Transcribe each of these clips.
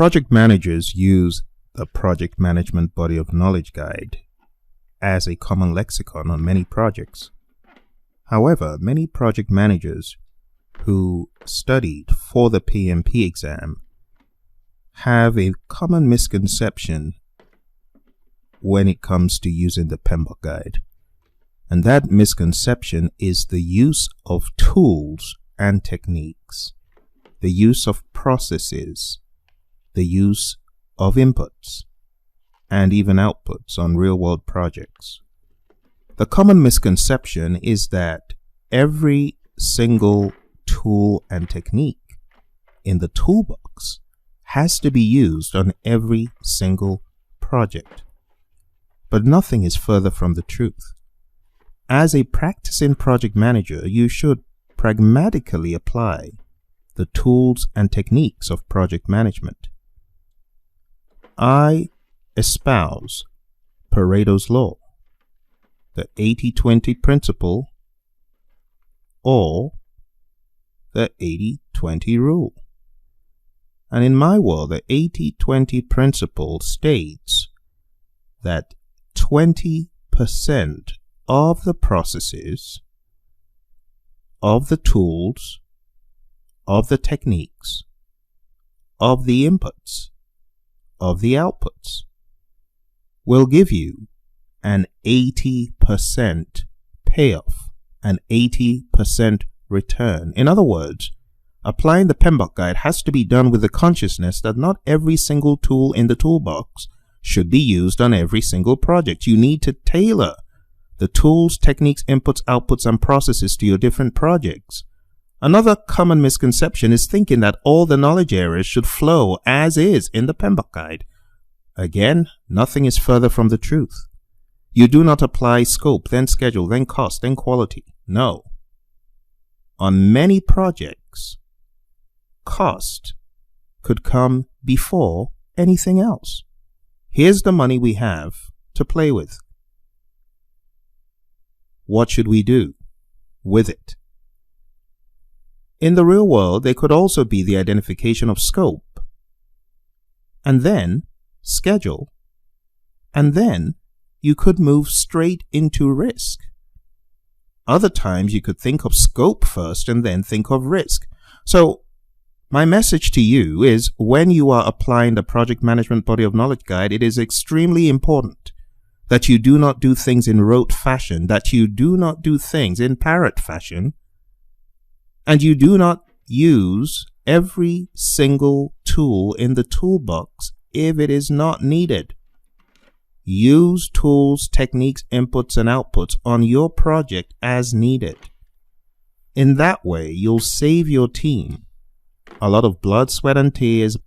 Project managers use the Project Management Body of Knowledge Guide as a common lexicon on many projects. However, many project managers who studied for the PMP exam have a common misconception when it comes to using the PMBOK guide. And that misconception is the use of tools and techniques, the use of processes, the use of inputs, and even outputs on real-world projects. The common misconception is that every single tool and technique in the toolbox has to be used on every single project. But nothing is further from the truth. As a practicing project manager, you should pragmatically apply the tools and techniques of project management. I espouse Pareto's law, the 80-20 principle, or the 80-20 rule. And in my world, the 80-20 principle states that 20% of the processes, of the tools, of the techniques, of the inputs, of the outputs will give you an 80% payoff, an 80% return. In other words, applying the PMBOK guide has to be done with the consciousness that not every single tool in the toolbox should be used on every single project. You need to tailor the tools, techniques, inputs, outputs, and processes to your different projects. Another common misconception is thinking that all the knowledge areas should flow as is in the PMBOK guide. Again, nothing is further from the truth. You do not apply scope, then schedule, then cost, then quality. No. On many projects, cost could come before anything else. Here's the money we have to play with. What should we do with it? In the real world, there could also be the identification of scope, and then schedule, and then you could move straight into risk. Other times you could think of scope first and then think of risk. So my message to you is, when you are applying the Project Management Body of Knowledge Guide, it is extremely important that you do not do things in rote fashion, that you do not do things in parrot fashion, and you do not use every single tool in the toolbox if it is not needed. Use tools, techniques, inputs, and outputs on your project as needed. In that way, you'll save your team a lot of blood, sweat, and tears.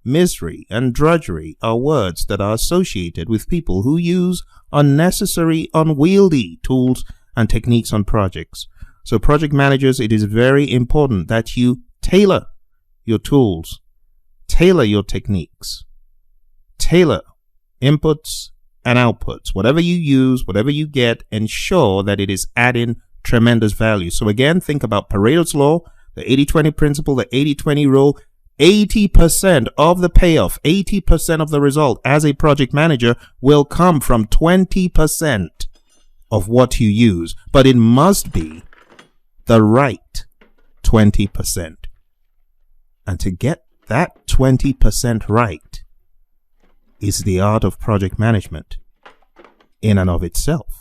Misery and drudgery are words that are associated with people who use unnecessary, unwieldy tools and techniques on projects. So project managers, it is very important that you tailor your tools, tailor your techniques, tailor inputs and outputs. Whatever you use, whatever you get, ensure that it is adding tremendous value. So again, think about Pareto's law, the 80-20 principle, the 80-20 rule. 80% of the payoff, 80% of the result as a project manager will come from 20% of what you use. But it must be the right 20%. And to get that 20% right is the art of project management in and of itself.